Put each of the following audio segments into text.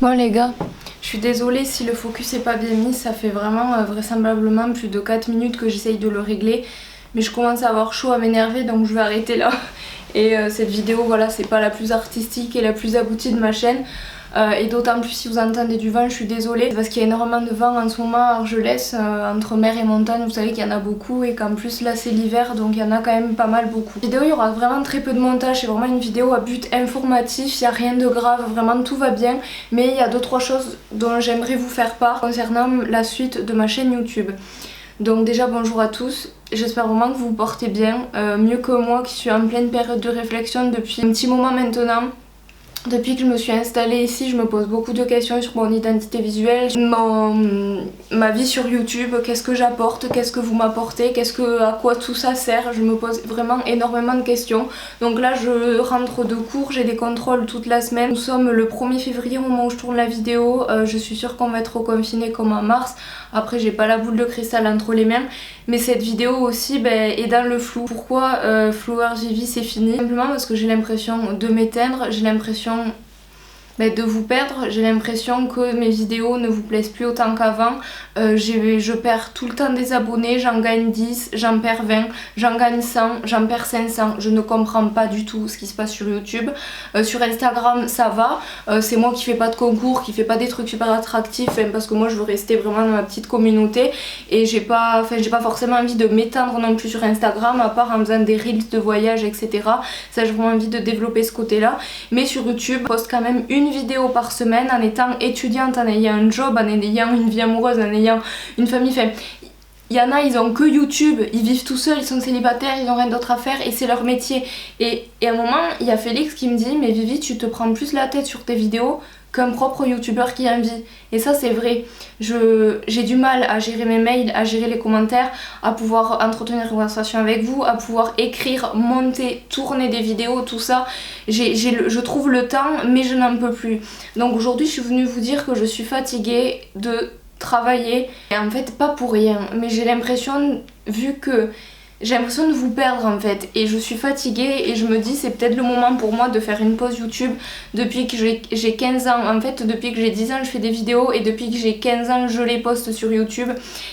Bon les gars, je suis désolée si le focus est pas bien mis, ça fait vraiment vraisemblablement plus de 4 minutes que j'essaye de le régler. Mais je commence à avoir chaud, à m'énerver, donc je vais arrêter là. Et cette vidéo, voilà, c'est pas la plus artistique et la plus aboutie de ma chaîne. Et d'autant plus si vous entendez du vent, je suis désolée. Parce qu'il y a énormément de vent en ce moment à Argelès, entre mer et montagne, vous savez qu'il y en a beaucoup. Et qu'en plus là c'est l'hiver, donc il y en a quand même pas mal beaucoup. La vidéo, il y aura vraiment très peu de montage, c'est vraiment une vidéo à but informatif, il n'y a rien de grave, vraiment tout va bien. Mais il y a 2-3 choses dont j'aimerais vous faire part concernant la suite de ma chaîne YouTube. Donc déjà bonjour à tous, j'espère vraiment que vous vous portez bien, mieux que moi qui suis en pleine période de réflexion depuis un petit moment maintenant. Depuis que je me suis installée ici, je me pose beaucoup de questions sur mon identité visuelle, ma vie sur YouTube, qu'est-ce que j'apporte, qu'est-ce que vous m'apportez, à quoi tout ça sert. Je me pose vraiment énormément de questions. Donc là je rentre de cours, j'ai des contrôles toute la semaine. Nous sommes le 1er février au moment où je tourne la vidéo, je suis sûre qu'on va être reconfinés comme en mars. Après j'ai pas la boule de cristal entre les mains, mais cette vidéo aussi est dans le flou. Pourquoi Flower JV c'est fini? Simplement parce que j'ai l'impression de m'éteindre, j'ai l'impression de vous perdre, j'ai l'impression que mes vidéos ne vous plaisent plus autant qu'avant. Je perds tout le temps des abonnés, j'en gagne 10, j'en perds 20, j'en gagne 100, j'en perds 500. Je ne comprends pas du tout ce qui se passe sur YouTube. Sur Instagram ça va, c'est moi qui fais pas de concours, qui fais pas des trucs super attractifs, parce que moi je veux rester vraiment dans ma petite communauté et j'ai pas forcément envie de m'étendre non plus sur Instagram, à part en faisant des reels de voyage, etc. Ça j'ai vraiment envie de développer ce côté là. Mais sur YouTube je poste quand même une vidéo par semaine en étant étudiante, en ayant un job, en ayant une vie amoureuse, en ayant une famille. Enfin, il y en a, ils ont que YouTube, ils vivent tout seuls, ils sont célibataires, ils ont rien d'autre à faire et c'est leur métier. Et à un moment, il y a Félix qui me dit mais Vivi, tu te prends plus la tête sur tes vidéos qu'un propre youtubeur qui en vit. Et ça c'est vrai, j'ai du mal à gérer mes mails, à gérer les commentaires, à pouvoir entretenir une conversation avec vous, à pouvoir écrire, monter, tourner des vidéos, tout ça. Je trouve le temps mais je n'en peux plus. Donc aujourd'hui je suis venue vous dire que je suis fatiguée de travailler. Et en fait pas pour rien, mais j'ai l'impression, j'ai l'impression de vous perdre en fait et je suis fatiguée et je me dis c'est peut-être le moment pour moi de faire une pause YouTube. Depuis que j'ai 15 ans, en fait depuis que j'ai 10 ans je fais des vidéos et depuis que j'ai 15 ans je les poste sur YouTube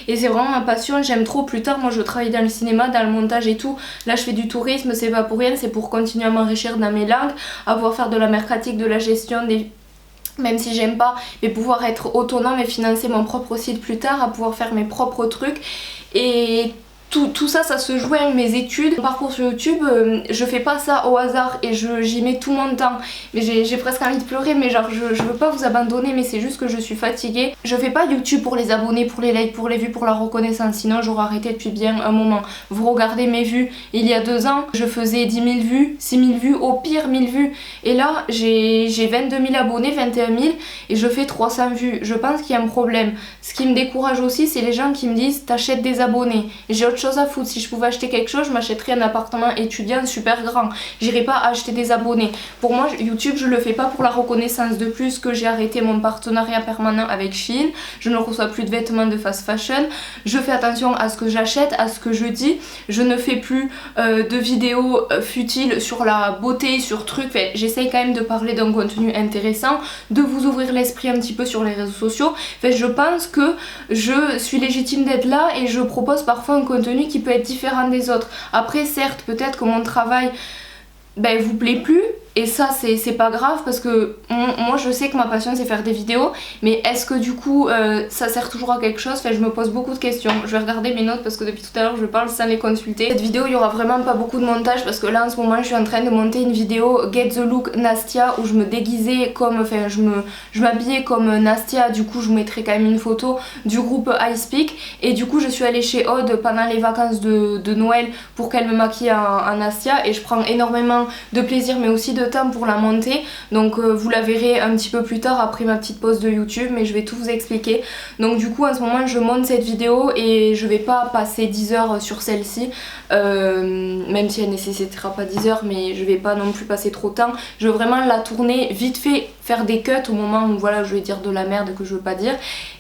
et c'est vraiment ma passion, j'aime trop. Plus tard moi je travaille dans le cinéma, dans le montage et tout, là je fais du tourisme, c'est pas pour rien, c'est pour continuer à m'enrichir dans mes langues, à pouvoir faire de la mercatique, de la gestion des... Même si j'aime pas, mais pouvoir être autonome et financer mon propre site plus tard, à pouvoir faire mes propres trucs. Et tout ça, ça se joint avec mes études. Mon parcours sur YouTube, je fais pas ça au hasard et j'y mets tout mon temps. Mais j'ai presque envie de pleurer, mais genre je veux pas vous abandonner, mais c'est juste que je suis fatiguée. Je fais pas YouTube pour les abonnés, pour les likes, pour les vues, pour la reconnaissance, sinon j'aurais arrêté depuis bien un moment. Vous regardez mes vues, il y a 2 ans, je faisais 10 000 vues, 6 000 vues, au pire 1000 vues. Et là, j'ai 22 000 abonnés, 21 000 et je fais 300 vues. Je pense qu'il y a un problème. Ce qui me décourage aussi, c'est les gens qui me disent t'achètes des abonnés. J'ai autre chose à foutre. Si je pouvais acheter quelque chose, je m'achèterais un appartement étudiant super grand. J'irais pas acheter des abonnés. Pour moi, YouTube, je le fais pas pour la reconnaissance. De plus que j'ai arrêté mon partenariat permanent avec Shein, je ne reçois plus de vêtements de fast fashion. Je fais attention à ce que j'achète, à ce que je dis. Je ne fais plus de vidéos futiles sur la beauté, sur trucs. Enfin, j'essaye quand même de parler d'un contenu intéressant, de vous ouvrir l'esprit un petit peu sur les réseaux sociaux. Enfin, je pense que je suis légitime d'être là et je propose parfois un contenu qui peut être différent des autres. Après certes peut-être que mon travail vous plaît plus et ça c'est pas grave parce que moi je sais que ma passion c'est faire des vidéos, mais est-ce que du coup ça sert toujours à quelque chose? Enfin, je me pose beaucoup de questions. Je vais regarder mes notes parce que depuis tout à l'heure je parle sans les consulter. Cette vidéo il y aura vraiment pas beaucoup de montage parce que là en ce moment je suis en train de monter une vidéo Get the Look Nastia où je me déguisais comme, enfin je m'habillais comme Nastia. Du coup je vous mettrai quand même une photo du groupe Ice Peak et du coup je suis allée chez Aude pendant les vacances de Noël pour qu'elle me maquille en Nastia et je prends énormément de plaisir mais aussi de temps pour la monter. Donc vous la verrez un petit peu plus tard après ma petite pause de YouTube, mais je vais tout vous expliquer. Donc du coup en ce moment je monte cette vidéo et je vais pas passer 10 heures sur celle-ci, même si elle nécessitera pas 10 heures, mais je vais pas non plus passer trop de temps. Je veux vraiment la tourner vite fait, faire des cuts au moment où voilà je vais dire de la merde que je veux pas dire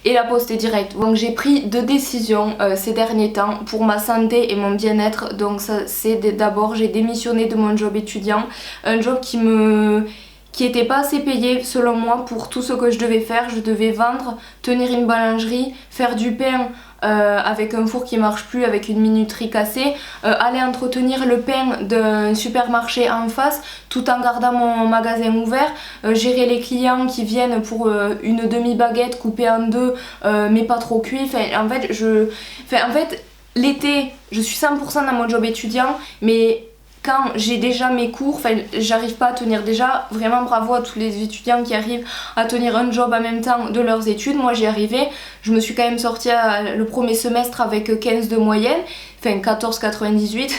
et la poster direct. Donc j'ai pris 2 décisions ces derniers temps pour ma santé et mon bien-être. Donc ça c'est d'abord j'ai démissionné de mon job étudiant, un job qui me qui n'était pas assez payé selon moi pour tout ce que je devais faire. Je devais vendre, tenir une boulangerie, faire du pain avec un four qui marche plus, avec une minuterie cassée, aller entretenir le pain d'un supermarché en face tout en gardant mon magasin ouvert, gérer les clients qui viennent pour une demi-baguette coupée en deux mais pas trop cuit. En fait, l'été, je suis 100% dans mon job étudiant, mais quand j'ai déjà mes cours, j'arrive pas à tenir. Déjà, vraiment bravo à tous les étudiants qui arrivent à tenir un job en même temps de leurs études. Moi j'y arrivais, je me suis quand même sortie le premier semestre avec 15 de moyenne, enfin 14,98,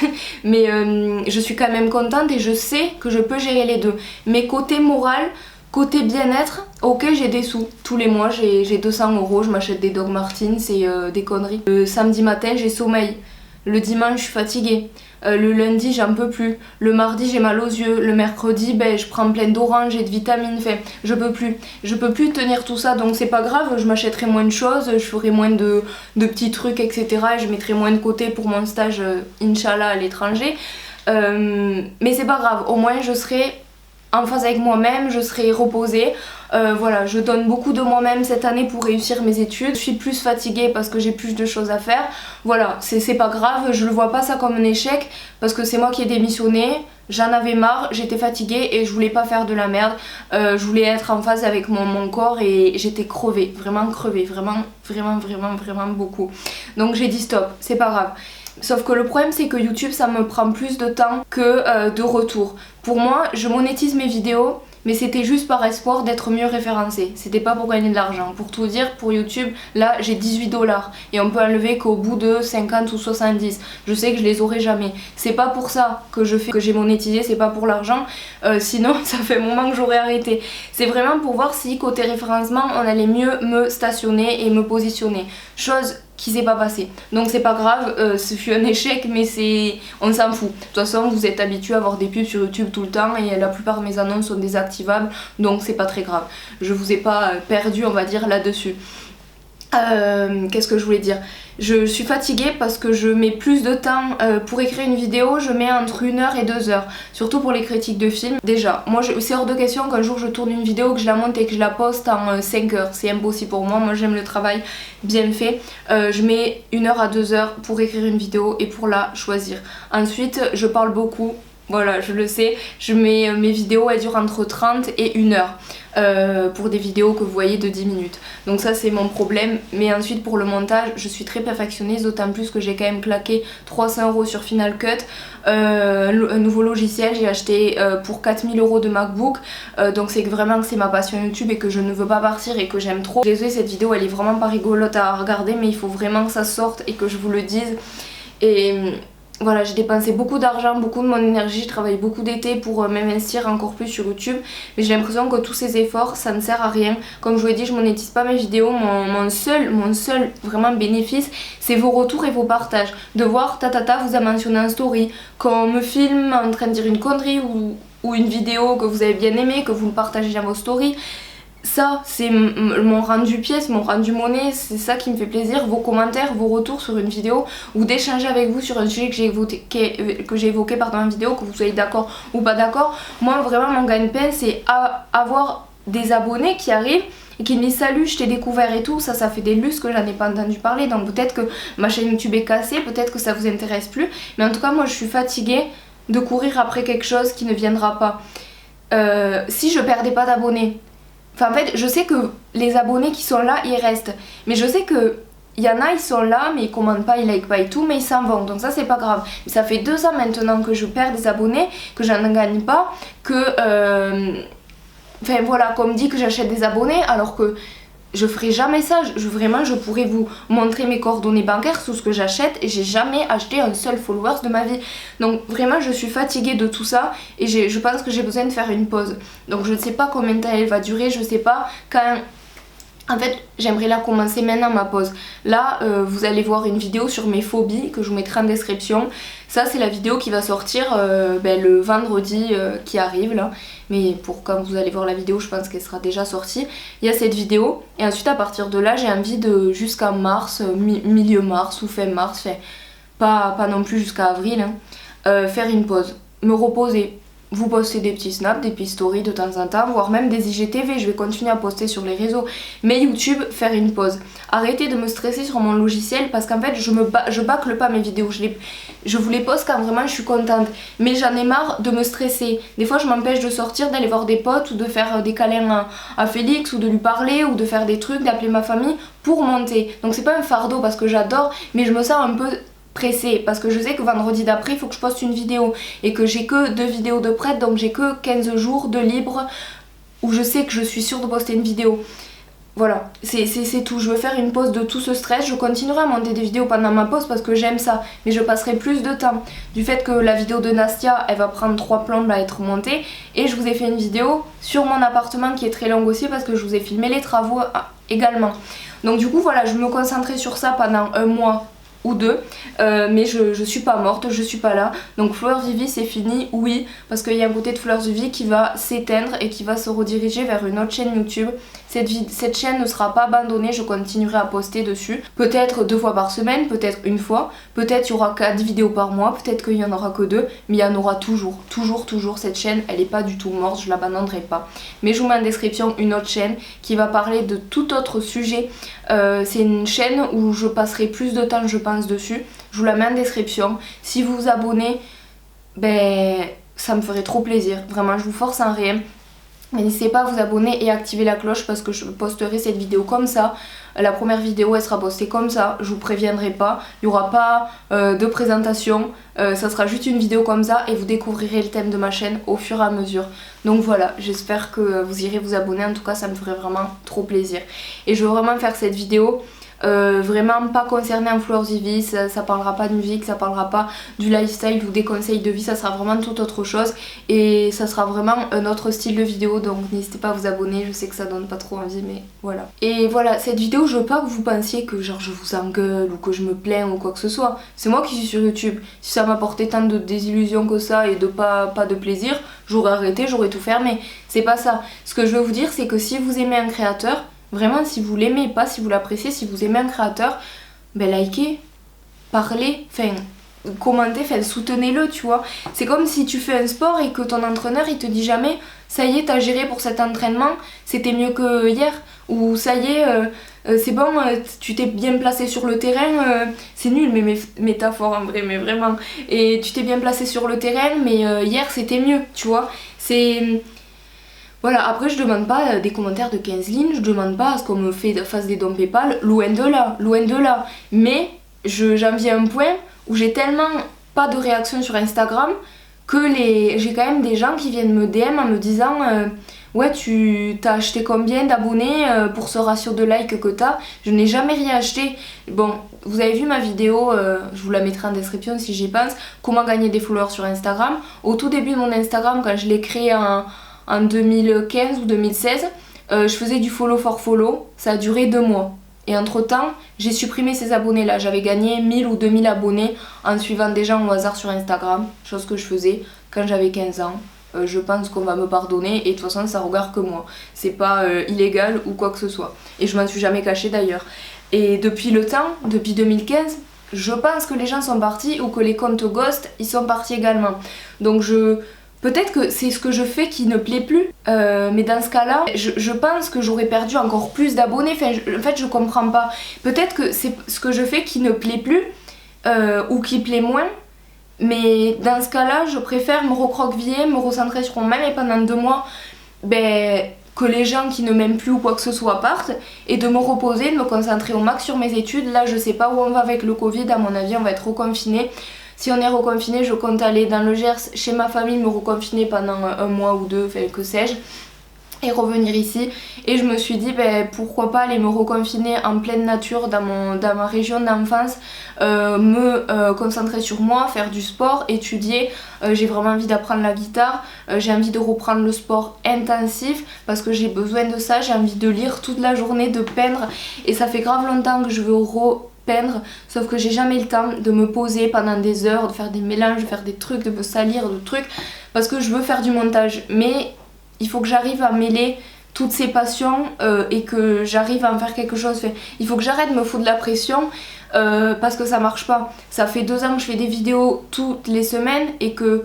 mais je suis quand même contente et je sais que je peux gérer les deux. Mais côté moral, côté bien-être, ok, j'ai des sous. Tous les mois j'ai 200 €, je m'achète des Doc Martens, c'est des conneries. Le samedi matin j'ai sommeil, le dimanche je suis fatiguée. Le lundi j'en peux plus, le mardi j'ai mal aux yeux, le mercredi je prends plein d'oranges et de vitamines, je peux plus tenir tout ça, donc c'est pas grave, je m'achèterai moins de choses, je ferai moins de petits trucs etc, et je mettrai moins de côté pour mon stage Inch'Allah à l'étranger, mais c'est pas grave, au moins je serai en phase avec moi-même, je serai reposée. Voilà, je donne beaucoup de moi-même cette année pour réussir mes études. Je suis plus fatiguée parce que j'ai plus de choses à faire. Voilà, c'est pas grave, je le vois pas ça comme un échec parce que c'est moi qui ai démissionné. J'en avais marre, j'étais fatiguée et je voulais pas faire de la merde. Je voulais être en phase avec mon corps et j'étais crevée, vraiment beaucoup. Donc j'ai dit stop, c'est pas grave. Sauf que le problème c'est que YouTube ça me prend plus de temps que de retour. Pour moi, je monétise mes vidéos, mais c'était juste par espoir d'être mieux référencée. C'était pas pour gagner de l'argent. Pour tout dire, pour YouTube, là j'ai 18 $ et on peut enlever qu'au bout de 50 ou 70. Je sais que je les aurai jamais. C'est pas pour ça que j'ai monétisé, c'est pas pour l'argent. Sinon, ça fait un moment que j'aurais arrêté. C'est vraiment pour voir si côté référencement, on allait mieux me stationner et me positionner. Chose qui s'est pas passé. Donc c'est pas grave, ce fut un échec mais on s'en fout. De toute façon vous êtes habitués à avoir des pubs sur YouTube tout le temps et la plupart de mes annonces sont désactivables, donc c'est pas très grave. Je vous ai pas perdu on va dire là-dessus. Qu'est-ce que je voulais dire? Je suis fatiguée parce que je mets plus de temps pour écrire une vidéo, je mets entre 1 heure et 2 heures, surtout pour les critiques de films. Déjà, moi c'est hors de question qu'un jour je tourne une vidéo, que je la monte et que je la poste en 5 heures, c'est impossible pour moi, j'aime le travail bien fait. Je mets 1 heure à 2 heures pour écrire une vidéo et pour la choisir. Ensuite, je parle beaucoup. Voilà, je le sais, mes vidéos elles durent entre 30 et 1 heure pour des vidéos que vous voyez de 10 minutes. Donc ça c'est mon problème, mais ensuite pour le montage je suis très perfectionniste, d'autant plus que j'ai quand même claqué 300 € sur Final Cut, un nouveau logiciel, j'ai acheté pour 4000 € de MacBook, donc c'est vraiment que c'est ma passion YouTube et que je ne veux pas partir et que j'aime trop. Désolée, cette vidéo elle est vraiment pas rigolote à regarder, mais il faut vraiment que ça sorte et que je vous le dise. Et voilà, j'ai dépensé beaucoup d'argent, beaucoup de mon énergie, je travaille beaucoup d'été pour m'investir encore plus sur YouTube, mais j'ai l'impression que tous ces efforts ça ne sert à rien. Comme je vous l'ai dit, je monétise pas mes vidéos, mon seul vraiment bénéfice c'est vos retours et vos partages. De voir vous a mentionné en story, qu'on me filme en train de dire une connerie ou une vidéo que vous avez bien aimée, que vous le partagez dans vos stories. Ça c'est mon rendu pièce, mon rendu monnaie, c'est ça qui me fait plaisir, vos commentaires, vos retours sur une vidéo ou d'échanger avec vous sur un sujet que j'ai évoqué en vidéo, que vous soyez d'accord ou pas d'accord. Moi vraiment mon gagne-pain c'est avoir des abonnés qui arrivent et qui me disent salut je t'ai découvert et tout, ça fait des lustres que j'en ai pas entendu parler, donc peut-être que ma chaîne YouTube est cassée, peut-être que ça vous intéresse plus, mais en tout cas moi je suis fatiguée de courir après quelque chose qui ne viendra pas. Si je perdais pas d'abonnés, enfin en fait je sais que les abonnés qui sont là ils restent, mais je sais que il y en a ils sont là mais ils commentent pas, ils like pas et tout, mais ils s'en vont, donc ça c'est pas grave. Mais ça fait 2 ans maintenant que je perds des abonnés, que j'en gagne pas, que enfin voilà, qu'on me dit que j'achète des abonnés alors que je ferai jamais ça. Vraiment je pourrais vous montrer mes coordonnées bancaires sous ce que j'achète et j'ai jamais acheté un seul follower de ma vie. Donc vraiment je suis fatiguée de tout ça et je pense que j'ai besoin de faire une pause. Donc je ne sais pas combien de temps elle va durer, je sais pas quand. En fait j'aimerais la commencer maintenant ma pause. Là vous allez voir une vidéo sur mes phobies que je vous mettrai en description. Ça c'est la vidéo qui va sortir le vendredi qui arrive là. Mais pour quand vous allez voir la vidéo je pense qu'elle sera déjà sortie. Il y a cette vidéo et ensuite à partir de là j'ai envie de jusqu'à mars, milieu mars ou fin mars, pas non plus jusqu'à avril, faire une pause, me reposer. vous postez des petits snaps, des petits stories de temps en temps, voire même des IGTV, je vais continuer à poster sur les réseaux. Mais YouTube, faire une pause. Arrêtez de me stresser sur mon logiciel parce qu'en fait je bâcle pas mes vidéos, je vous les poste quand vraiment je suis contente. Mais j'en ai marre de me stresser. Des fois je m'empêche de sortir, d'aller voir des potes ou de faire des câlins à Félix ou de lui parler ou de faire des trucs, d'appeler ma famille pour monter. Donc c'est pas un fardeau parce que j'adore, mais je me sens un peu pressée parce que je sais que vendredi d'après il faut que je poste une vidéo et que j'ai que 2 vidéos de prêtes, donc j'ai que 15 jours de libre où je sais que je suis sûre de poster une vidéo. Voilà, c'est tout. Je veux faire une pause de tout ce stress. Je continuerai à monter des vidéos pendant ma pause parce que j'aime ça, mais je passerai plus de temps. Du fait que la vidéo de Nastia, elle va prendre 3 plombes à être montée, et je vous ai fait une vidéo sur mon appartement qui est très longue aussi parce que je vous ai filmé les travaux également. Donc du coup voilà, je me concentrerai sur ça pendant un mois ou 2, mais je suis pas morte, je suis pas là. Donc Fleurs Vivi c'est fini, oui, parce qu'il y a un côté de Fleurs Vivi qui va s'éteindre et qui va se rediriger vers une autre chaîne YouTube. Cette chaîne ne sera pas abandonnée, je continuerai à poster dessus. Peut-être 2 fois par semaine, peut-être 1 fois, peut-être il y aura 4 vidéos par mois, peut-être qu'il y en aura que 2, mais il y en aura toujours. Cette chaîne, elle est pas du tout morte, je l'abandonnerai pas. Mais je vous mets en description une autre chaîne qui va parler de tout autre sujet. C'est une chaîne où je passerai plus de temps, je pense, dessus. Je vous la mets en description. Si vous vous abonnez, ben ça me ferait trop plaisir. Vraiment, je vous force en rien. Mais n'hésitez pas à vous abonner et activer la cloche parce que je posterai cette vidéo comme ça. La première vidéo elle sera postée comme ça, je vous préviendrai pas. Il n'y aura pas de présentation, ça sera juste une vidéo comme ça et vous découvrirez le thème de ma chaîne au fur et à mesure. Donc voilà, j'espère que vous irez vous abonner, en tout cas ça me ferait vraiment trop plaisir. Et je veux vraiment faire cette vidéo vraiment pas concerné en Fleurs Vivi, ça parlera pas de musique, ça parlera pas du lifestyle ou des conseils de vie, ça sera vraiment tout autre chose et ça sera vraiment un autre style de vidéo, donc n'hésitez pas à vous abonner, je sais que ça donne pas trop envie mais voilà. Et voilà, cette vidéo je veux pas que vous pensiez que genre je vous engueule ou que je me plains ou quoi que ce soit, c'est moi qui suis sur YouTube. Si ça m'apportait tant de désillusions que ça et de pas de plaisir, j'aurais arrêté, j'aurais tout fermé, c'est pas ça. Ce que je veux vous dire c'est que si vous aimez un créateur, vraiment, si vous l'aimez pas, si vous l'appréciez, si vous aimez un créateur, ben likez, parlez, enfin commentez, enfin soutenez-le, tu vois. C'est comme si tu fais un sport et que ton entraîneur il te dit jamais ça y est, t'as géré pour cet entraînement, c'était mieux que hier, ou ça y est, c'est bon, tu t'es bien placé sur le terrain, c'est nul mes métaphores en vrai, mais vraiment, et tu t'es bien placé sur le terrain, mais hier c'était mieux, tu vois. C'est. Voilà, après je demande pas des commentaires de 15 lignes, je demande pas à ce qu'on me fasse des dons Paypal, loin de là. Mais j'en viens à un point où j'ai tellement pas de réaction sur Instagram que j'ai quand même des gens qui viennent me DM en me disant ouais tu t'as acheté combien d'abonnés pour ce ratio de likes que t'as. Je n'ai jamais rien acheté. Bon, vous avez vu ma vidéo, je vous la mettrai en description si j'y pense, comment gagner des followers sur Instagram. Au tout début de mon Instagram, quand je l'ai créé en 2015 ou 2016, je faisais du follow for follow, ça a duré 2 mois. Et entre temps, j'ai supprimé ces abonnés là, j'avais gagné 1000 ou 2000 abonnés en suivant des gens au hasard sur Instagram, chose que je faisais quand j'avais 15 ans. Je pense qu'on va me pardonner et de toute façon ça regarde que moi, c'est pas illégal ou quoi que ce soit. Et je m'en suis jamais cachée d'ailleurs. Et depuis le temps, depuis 2015, je pense que les gens sont partis ou que les comptes ghost ils sont partis également. Donc peut-être que c'est ce que je fais qui ne plaît plus, mais dans ce cas-là, je pense que j'aurais perdu encore plus d'abonnés. Enfin, en fait, je comprends pas. Peut-être que c'est ce que je fais qui ne plaît plus ou qui plaît moins. Mais dans ce cas-là, je préfère me recroqueviller, me recentrer sur moi-même et pendant 2 mois, que les gens qui ne m'aiment plus ou quoi que ce soit partent et de me reposer, de me concentrer au max sur mes études. Là, je sais pas où on va avec le Covid, à mon avis, on va être reconfinés. Si on est reconfiné, je compte aller dans le Gers chez ma famille, me reconfiner pendant 1 mois ou 2, enfin que sais-je, et revenir ici. Et je me suis dit pourquoi pas aller me reconfiner en pleine nature dans ma région d'enfance, me concentrer sur moi, faire du sport, étudier. J'ai vraiment envie d'apprendre la guitare, j'ai envie de reprendre le sport intensif parce que j'ai besoin de ça, j'ai envie de lire toute la journée, de peindre, et ça fait grave longtemps que je veux peindre, sauf que j'ai jamais le temps de me poser pendant des heures, de faire des mélanges, de faire des trucs, de me salir de trucs, parce que je veux faire du montage. Mais il faut que j'arrive à mêler toutes ces passions et que j'arrive à en faire quelque chose. Enfin, il faut que j'arrête de me foutre de la pression parce que ça marche pas. Ça fait 2 ans que je fais des vidéos toutes les semaines et que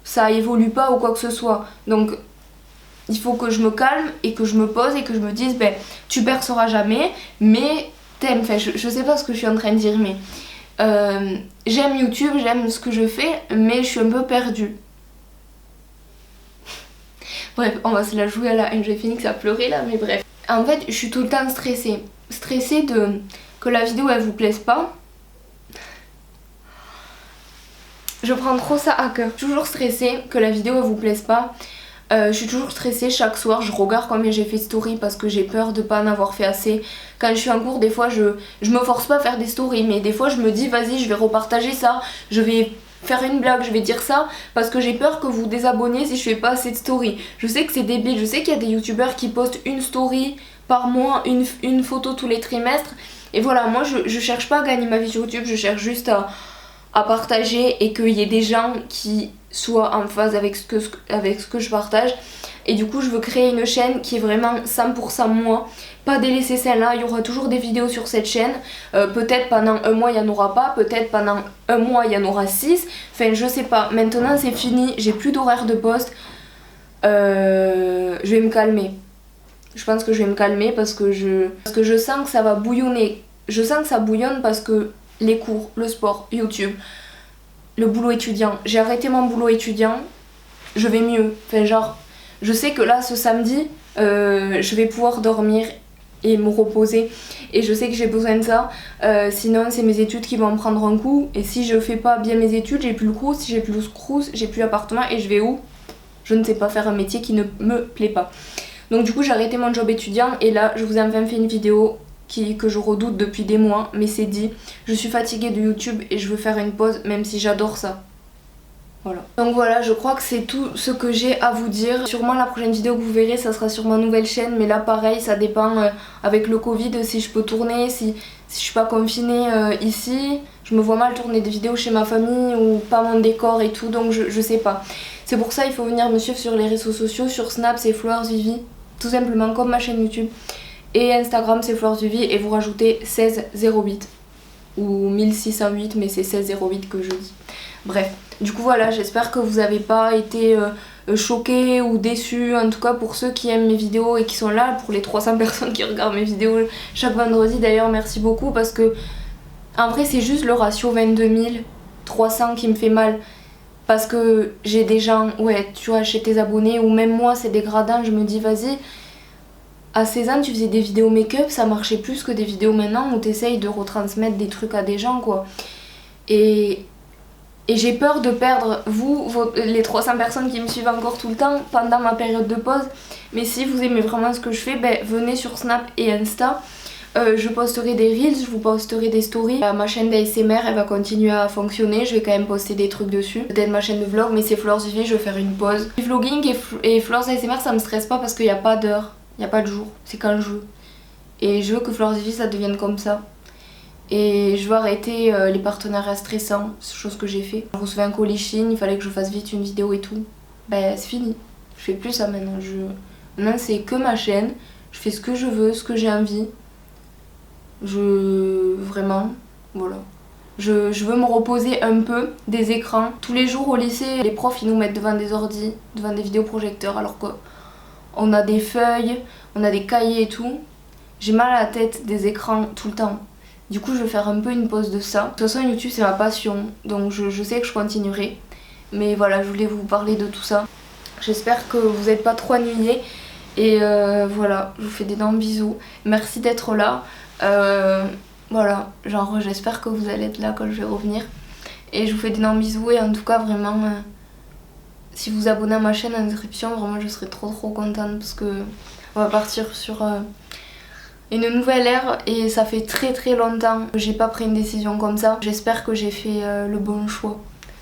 ça évolue pas ou quoi que ce soit. Donc il faut que je me calme et que je me pose et que je me dise ben tu perceras jamais mais t'aimes. Enfin je sais pas ce que je suis en train de dire mais j'aime YouTube, j'aime ce que je fais mais je suis un peu perdue. Bref, on va se la jouer à la NG Phoenix à pleurer là, mais bref. En fait, je suis tout le temps stressée. Stressée de que la vidéo elle vous plaise pas. Je prends trop ça à cœur. Toujours stressée que la vidéo elle vous plaise pas. Je suis toujours stressée chaque soir. Je regarde combien j'ai fait de stories parce que j'ai peur de pas en avoir fait assez. Quand je suis en cours, des fois je me force pas à faire des stories, mais des fois je me dis vas-y, je vais repartager ça. Je vais faire une blague, je vais dire ça parce que j'ai peur que vous désabonniez si je fais pas assez de stories. Je sais que c'est débile, je sais qu'il y a des youtubeurs qui postent une story par mois, une photo tous les trimestres. Et voilà, moi je cherche pas à gagner ma vie sur YouTube, je cherche juste à partager et qu'il y ait des gens qui soient en phase avec ce que je partage. Et du coup je veux créer une chaîne qui est vraiment 100% moi, pas délaisser celle-là. Il y aura toujours des vidéos sur cette chaîne, peut-être pendant un mois il n'y en aura pas, peut-être pendant un mois il y en aura 6, enfin je sais pas. Maintenant c'est fini, j'ai plus d'horaire de poste, je vais me calmer. Je pense que je vais me calmer parce que je sens que ça va bouillonner. Je sens que ça bouillonne parce que les cours, le sport, YouTube, le boulot étudiant, j'ai arrêté mon boulot étudiant, je vais mieux. Enfin genre, je sais que là ce samedi, je vais pouvoir dormir et me reposer et je sais que j'ai besoin de ça, sinon c'est mes études qui vont me prendre un coup et si je fais pas bien mes études, j'ai plus le crous, si j'ai plus le crous, j'ai plus l'appartement et je vais où? Je ne sais pas, faire un métier qui ne me plaît pas. Donc du coup j'ai arrêté mon job étudiant et là je vous ai enfin fait une vidéo que je redoute depuis des mois, mais c'est dit, je suis fatiguée de YouTube et je veux faire une pause même si j'adore ça. Voilà. Donc voilà, je crois que c'est tout ce que j'ai à vous dire. Sûrement la prochaine vidéo que vous verrez, ça sera sur ma nouvelle chaîne, mais là pareil, ça dépend avec le Covid, si je peux tourner, si je suis pas confinée ici. Je me vois mal tourner des vidéos chez ma famille ou pas mon décor et tout, donc je sais pas. C'est pour ça il faut venir me suivre sur les réseaux sociaux, sur Snap c'est Flowers Vivi, tout simplement comme ma chaîne YouTube. Et Instagram c'est Flowers Vivi et vous rajoutez 1608 ou 1608 mais c'est 1608 que je dis. Bref, du coup voilà, j'espère que vous n'avez pas été choqués ou déçus, en tout cas pour ceux qui aiment mes vidéos et qui sont là, pour les 300 personnes qui regardent mes vidéos chaque vendredi d'ailleurs, merci beaucoup parce que en vrai c'est juste le ratio 22 300 qui me fait mal. Parce que j'ai des gens, ouais tu vois, chez tes abonnés ou même moi c'est dégradant, je me dis vas-y, à 16 ans tu faisais des vidéos make-up, ça marchait plus que des vidéos maintenant où t'essayes de retransmettre des trucs à des gens quoi. Et j'ai peur de perdre les 300 personnes qui me suivent encore tout le temps pendant ma période de pause. Mais si vous aimez vraiment ce que je fais, ben, venez sur Snap et Insta. Je posterai des reels, je vous posterai des stories. Ma chaîne d'ASMR elle va continuer à fonctionner, je vais quand même poster des trucs dessus. Peut-être ma chaîne de vlog, mais c'est Flowers Vivi, je vais faire une pause. Le vlogging et Flowers ASMR ça me stresse pas parce qu'il n'y a pas d'heure, il n'y a pas de jour, c'est quand je veux. Et je veux que Flowers Vivi ça devienne comme ça. Et je veux arrêter les partenariats stressants, chose que j'ai fait. Je recevais un colis Chine, il fallait que je fasse vite une vidéo et tout. Ben c'est fini, je fais plus ça maintenant. Maintenant c'est que ma chaîne, je fais ce que je veux, ce que j'ai envie. Vraiment, voilà. Je veux me reposer un peu des écrans. Tous les jours au lycée, les profs ils nous mettent devant des ordis, devant des vidéoprojecteurs alors qu'on a des feuilles, on a des cahiers et tout. J'ai mal à la tête des écrans tout le temps. Du coup je vais faire un peu une pause de ça. De toute façon YouTube c'est ma passion, donc je sais que je continuerai. Mais voilà, je voulais vous parler de tout ça. J'espère que vous n'êtes pas trop ennuyés. Et voilà, je vous fais d'énormes bisous. Merci d'être là. Voilà, genre j'espère que vous allez être là quand je vais revenir. Et je vous fais d'énormes bisous et en tout cas vraiment, si vous abonnez à ma chaîne en description, vraiment je serai trop contente parce que on va partir sur une nouvelle ère et ça fait très longtemps que j'ai pas pris une décision comme ça. J'espère que j'ai fait le bon choix.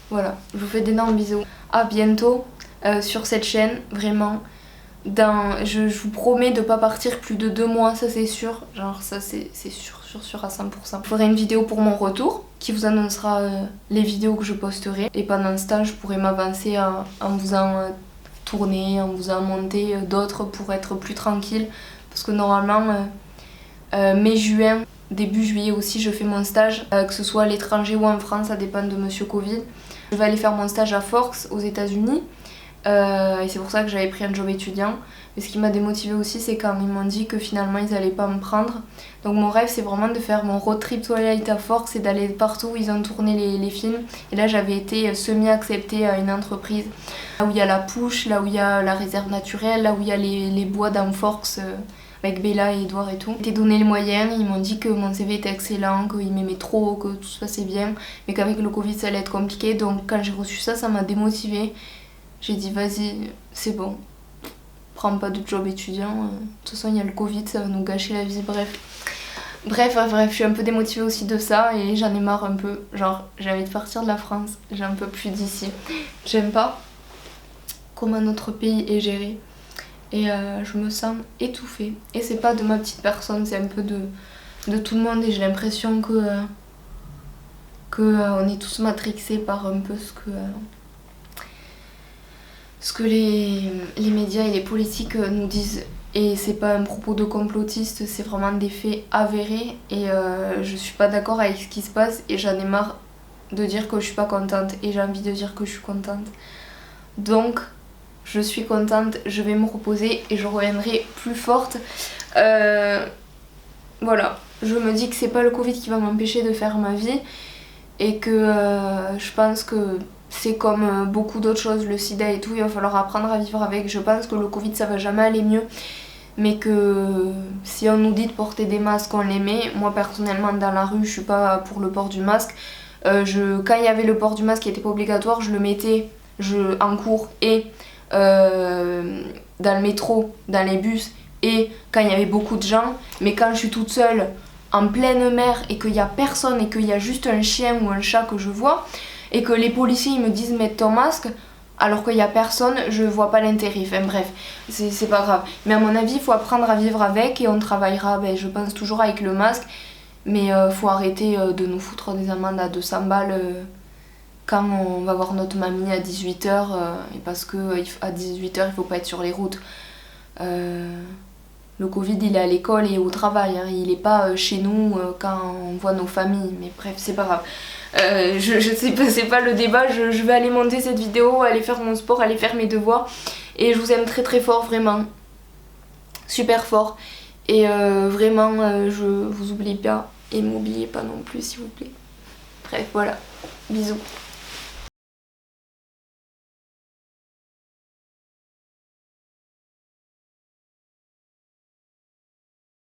Voilà, je vous fais d'énormes bisous. À bientôt sur cette chaîne, vraiment. Je vous promets de pas partir plus de 2 mois, ça c'est sûr. Genre ça c'est sûr à 100%. Je ferai une vidéo pour mon retour qui vous annoncera les vidéos que je posterai. Et pendant ce temps je pourrai m'avancer en vous en tourner, en vous en monter d'autres pour être plus tranquille. Parce que normalement mai-juin, début juillet aussi je fais mon stage, que ce soit à l'étranger ou en France, ça dépend de Monsieur Covid. Je vais aller faire mon stage à Forks aux États-Unis. Et c'est pour ça que j'avais pris un job étudiant. Mais ce qui m'a démotivée aussi, c'est quand ils m'ont dit que finalement ils allaient pas me prendre. Donc mon rêve, c'est vraiment de faire mon road trip Twilight à Forks et d'aller partout où ils ont tourné les films. Et là j'avais été semi-acceptée à une entreprise là où il y a la Pouche, là où il y a la réserve naturelle, là où il y a les bois dans Forks avec Bella et Edouard et tout. J'ai donné les moyens, ils m'ont dit que mon CV était excellent, qu'ils m'aimaient trop, que tout se passait bien, mais qu'avec le Covid ça allait être compliqué. Donc quand j'ai reçu ça, ça m'a démotivée. J'ai dit vas-y, c'est bon, prends pas de job étudiant, de toute façon il y a le Covid, ça va nous gâcher la vie, bref, je suis un peu démotivée aussi de ça et j'en ai marre un peu, genre j'ai envie de partir de la France, j'en peux plus d'ici. J'aime pas comment notre pays est géré et je me sens étouffée. Et c'est pas de ma petite personne, c'est un peu de tout le monde et j'ai l'impression que on est tous matrixés par un peu ce que les médias et les politiques nous disent. Et c'est pas un propos de complotiste, c'est vraiment des faits avérés. Et je suis pas d'accord avec ce qui se passe et j'en ai marre de dire que je suis pas contente. Et j'ai envie de dire que je suis contente. Donc je suis contente, je vais me reposer et je reviendrai plus forte. Voilà, je me dis que c'est pas le Covid qui va m'empêcher de faire ma vie. Et que je pense que c'est comme beaucoup d'autres choses, le sida et tout, il va falloir apprendre à vivre avec. Je pense que le Covid ça va jamais aller mieux, mais que si on nous dit de porter des masques, on les met. Moi personnellement dans la rue je suis pas pour le port du masque. Quand il y avait le port du masque qui était pas obligatoire, je le mettais en cours et dans le métro, dans les bus et quand il y avait beaucoup de gens. Mais quand je suis toute seule en pleine mer et qu'il y a personne et qu'il y a juste un chien ou un chat que je vois et que les policiers ils me disent mets ton masque alors qu'il y a personne, je vois pas l'intérêt. Enfin bref, c'est pas grave. Mais à mon avis, il faut apprendre à vivre avec et on travaillera, je pense, toujours avec le masque. Mais faut arrêter de nous foutre des amendes à 200 balles quand on va voir notre mamie à 18h et parce que à 18h il faut pas être sur les routes. Le Covid il est à l'école et au travail, hein. Il est pas chez nous quand on voit nos familles, mais bref c'est pas grave. Je sais pas, c'est pas le débat, je vais aller monter cette vidéo, aller faire mon sport, aller faire mes devoirs et je vous aime très très fort, vraiment super fort et vraiment je vous oublie pas et m'oubliez pas non plus s'il vous plaît. Bref voilà, bisous.